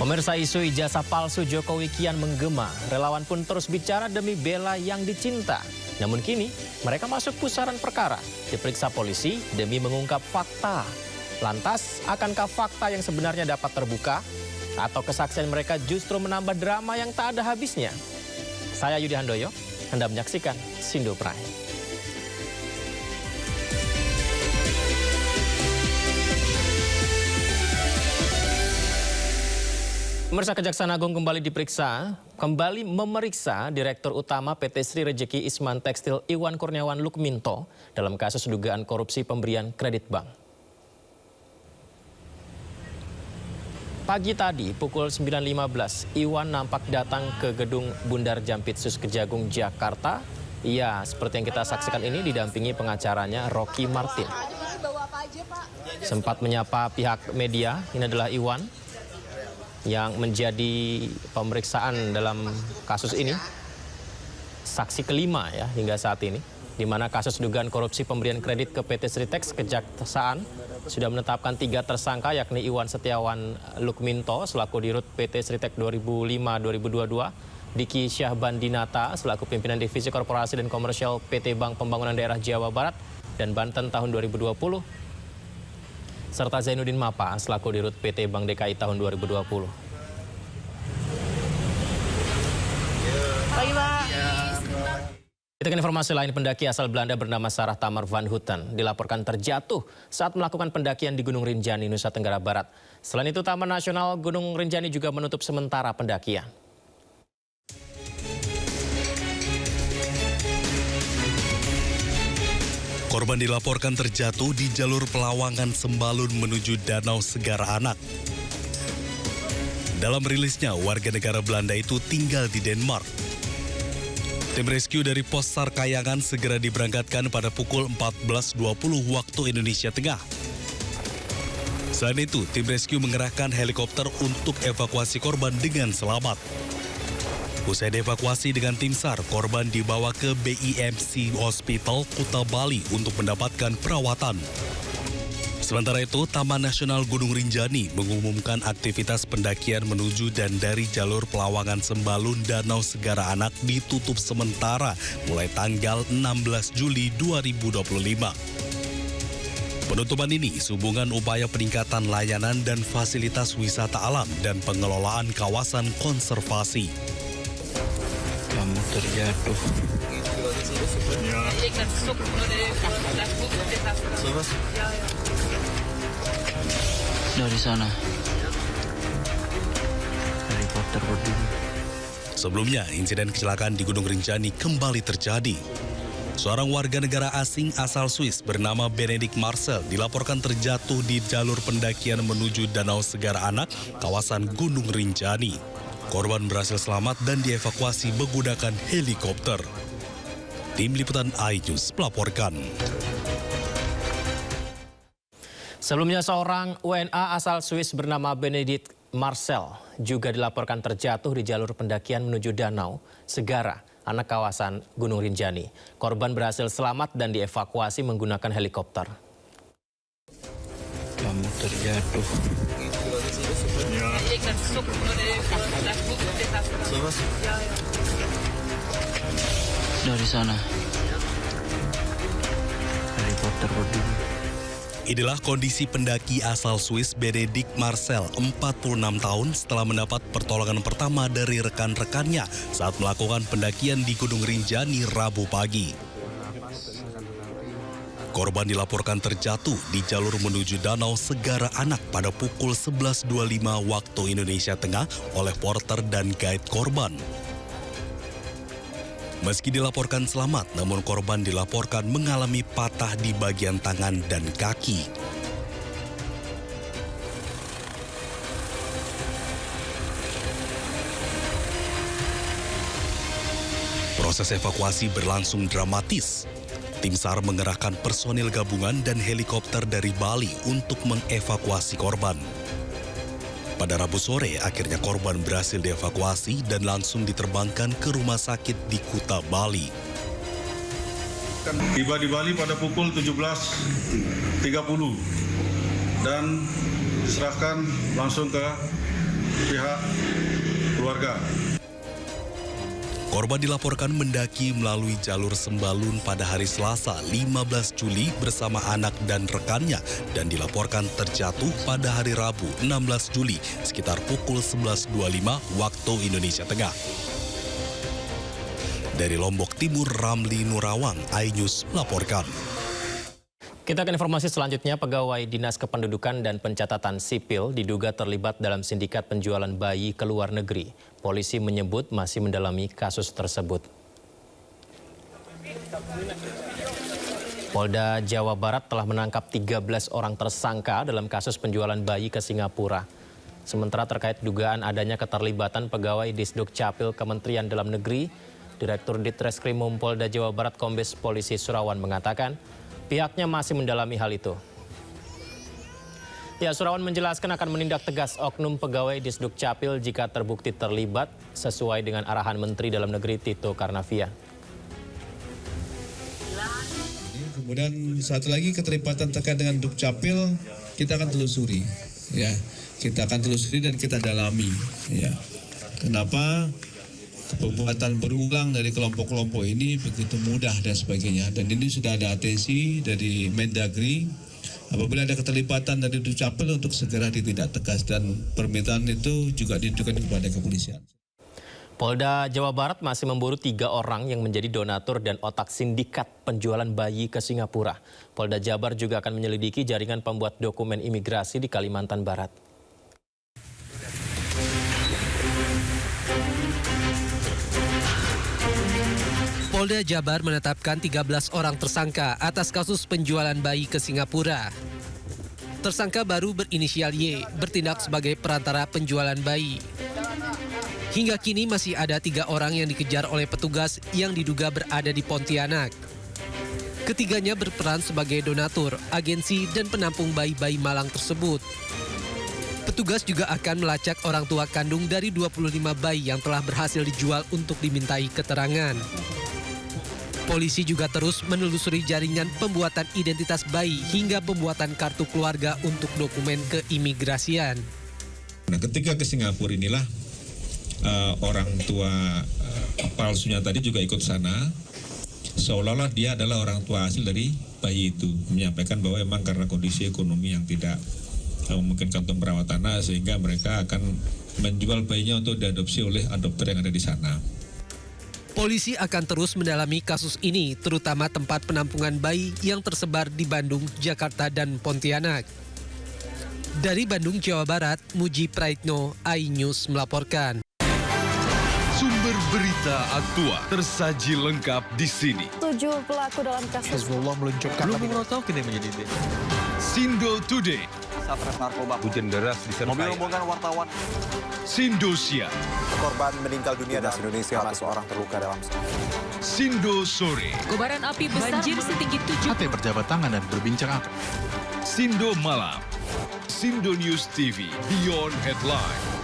Pemirsa, isu ijazah palsu Jokowi kian menggema. Relawan pun terus bicara demi bela yang dicinta. Namun kini mereka masuk pusaran perkara, diperiksa polisi demi mengungkap fakta. Lantas, akankah fakta yang sebenarnya dapat terbuka? Atau kesaksian mereka justru menambah drama yang tak ada habisnya? Saya Yudi Handoyo, Anda menyaksikan Sindo Prime. Pemirsa, Kejaksaan Agung kembali memeriksa Direktur Utama PT Sri Rejeki Isman Tekstil Iwan Kurniawan Lukminto dalam kasus dugaan korupsi pemberian kredit bank. Pagi tadi pukul 9.15, Iwan nampak datang ke gedung Bundar Jampitsus Kejagung, Jakarta. Ia, seperti yang kita saksikan ini, didampingi pengacaranya Rocky Martin. Sempat menyapa pihak media. Ini adalah Iwan yang menjadi pemeriksaan dalam kasus ini, saksi kelima ya hingga saat ini, di mana kasus dugaan korupsi pemberian kredit ke PT Sritex. Kejaksaan sudah menetapkan 3 tersangka, yakni Iwan Setiawan Lukminto selaku Dirut PT Sritex 2005-2022, Diki Syahbandinata selaku pimpinan divisi korporasi dan komersial PT Bank Pembangunan Daerah Jawa Barat dan Banten tahun 2020, serta Zainuddin Mapa selaku Dirut PT Bank DKI tahun 2020. Pagi, Pak. Kita ke informasi lain, pendaki asal Belanda bernama Sarah Tamar van Houten dilaporkan terjatuh saat melakukan pendakian di Gunung Rinjani, Nusa Tenggara Barat. Selain itu, Taman Nasional Gunung Rinjani juga menutup sementara pendakian. Korban dilaporkan terjatuh di jalur Pelawangan Sembalun menuju Danau Segara Anak. Dalam rilisnya, warga negara Belanda itu tinggal di Denmark. Tim rescue dari Pos SAR Kayangan segera diberangkatkan pada pukul 14.20 waktu Indonesia Tengah. Selain itu, tim rescue mengerahkan helikopter untuk evakuasi korban dengan selamat. Usai dievakuasi dengan tim SAR, korban dibawa ke BIMC Hospital Kuta Bali untuk mendapatkan perawatan. Sementara itu, Taman Nasional Gunung Rinjani mengumumkan aktivitas pendakian menuju dan dari jalur Pelawangan Sembalun Danau Segara Anak ditutup sementara mulai tanggal 16 Juli 2025. Penutupan ini sehubungan upaya peningkatan layanan dan fasilitas wisata alam dan pengelolaan kawasan konservasi. Kamu terjatuh. Dari sana. Helikopter berdiri. Sebelumnya, insiden kecelakaan di Gunung Rinjani kembali terjadi. Seorang warga negara asing asal Swiss bernama Benedict Marcel dilaporkan terjatuh di jalur pendakian menuju Danau Segara Anak, kawasan Gunung Rinjani. Korban berhasil selamat dan dievakuasi menggunakan helikopter. Tim Liputan iNews melaporkan. Sebelumnya, seorang WNA asal Swiss bernama Benedict Marcel juga dilaporkan terjatuh di jalur pendakian menuju Danau Segara Anak, kawasan Gunung Rinjani. Korban berhasil selamat dan dievakuasi menggunakan helikopter. Kamu terjatuh. Dari sana. Helikopter berdiri. Inilah kondisi pendaki asal Swiss Benedict Marcel, 46 tahun, setelah mendapat pertolongan pertama dari rekan-rekannya saat melakukan pendakian di Gunung Rinjani Rabu pagi. Korban dilaporkan terjatuh di jalur menuju Danau Segara Anak pada pukul 11.25 waktu Indonesia Tengah oleh porter dan guide korban. Meski dilaporkan selamat, namun korban dilaporkan mengalami patah di bagian tangan dan kaki. Proses evakuasi berlangsung dramatis. Tim SAR mengerahkan personil gabungan dan helikopter dari Bali untuk mengevakuasi korban. Pada Rabu sore, akhirnya korban berhasil dievakuasi dan langsung diterbangkan ke rumah sakit di Kuta Bali. Tiba di Bali pada pukul 17.30 dan diserahkan langsung ke pihak keluarga. Korban dilaporkan mendaki melalui jalur Sembalun pada hari Selasa 15 Juli bersama anak dan rekannya dan dilaporkan terjatuh pada hari Rabu 16 Juli sekitar pukul 11.25 waktu Indonesia Tengah. Dari Lombok Timur, Ramli Nurawang, iNews melaporkan. Kita ke informasi selanjutnya. Pegawai Dinas Kependudukan dan Pencatatan Sipil diduga terlibat dalam sindikat penjualan bayi ke luar negeri. Polisi menyebut masih mendalami kasus tersebut. Polda Jawa Barat telah menangkap 13 orang tersangka dalam kasus penjualan bayi ke Singapura. Sementara terkait dugaan adanya keterlibatan pegawai Disduk Capil Kementerian Dalam Negeri, Direktur Ditreskrimum Polda Jawa Barat Kombes Polisi Surawan mengatakan pihaknya masih mendalami hal itu. Ya, Surawan menjelaskan akan menindak tegas oknum pegawai Disduk Capil jika terbukti terlibat sesuai dengan arahan Menteri Dalam Negeri Tito Karnavian. Kemudian satu lagi keterlibatan terkait dengan Dukcapil kita akan telusuri, ya kita akan telusuri dan kita dalami, ya kenapa perbuatan berulang dari kelompok-kelompok ini begitu mudah dan sebagainya, dan ini sudah ada atensi dari Mendagri apabila ada keterlibatan dari Dukcapil untuk segera ditindak tegas dan permintaan itu juga ditujukan kepada kepolisian. Polda Jawa Barat masih memburu 3 orang yang menjadi donatur dan otak sindikat penjualan bayi ke Singapura. Polda Jabar juga akan menyelidiki jaringan pembuat dokumen imigrasi di Kalimantan Barat. Polda Jabar menetapkan 13 orang tersangka atas kasus penjualan bayi ke Singapura. Tersangka baru berinisial Y bertindak sebagai perantara penjualan bayi. Hingga kini masih ada 3 orang yang dikejar oleh petugas yang diduga berada di Pontianak. Ketiganya berperan sebagai donatur, agensi, dan penampung bayi-bayi malang tersebut. Petugas juga akan melacak orang tua kandung dari 25 bayi yang telah berhasil dijual untuk dimintai keterangan. Polisi juga terus menelusuri jaringan pembuatan identitas bayi hingga pembuatan kartu keluarga untuk dokumen keimigrasian. Nah, ketika ke Singapura inilah orang tua palsunya tadi juga ikut sana, seolah-olah dia adalah orang tua asli dari bayi itu, menyampaikan bahwa memang karena kondisi ekonomi yang tidak memungkinkan untuk merawat anak sehingga mereka akan menjual bayinya untuk diadopsi oleh adopter yang ada di sana. Polisi akan terus mendalami kasus ini, terutama tempat penampungan bayi yang tersebar di Bandung, Jakarta, dan Pontianak. Dari Bandung, Jawa Barat, Muji Praitno, iNews melaporkan. Sumber berita aktual tersaji lengkap di sini. 7 pelaku dalam kasus Hezbollah meluncurkan Sindo Today, Satres narkoba, hujan deras disertai mobil rombongan wartawan. Sindosiar, korban meninggal dunia dan Indonesia, 1 orang terluka dalam Sindo Sore, kobaran api besar setinggi 7 Hati berjabat tangan dan berbincang akrab. Sindo Malam, Sindo News TV, Beyond Headline.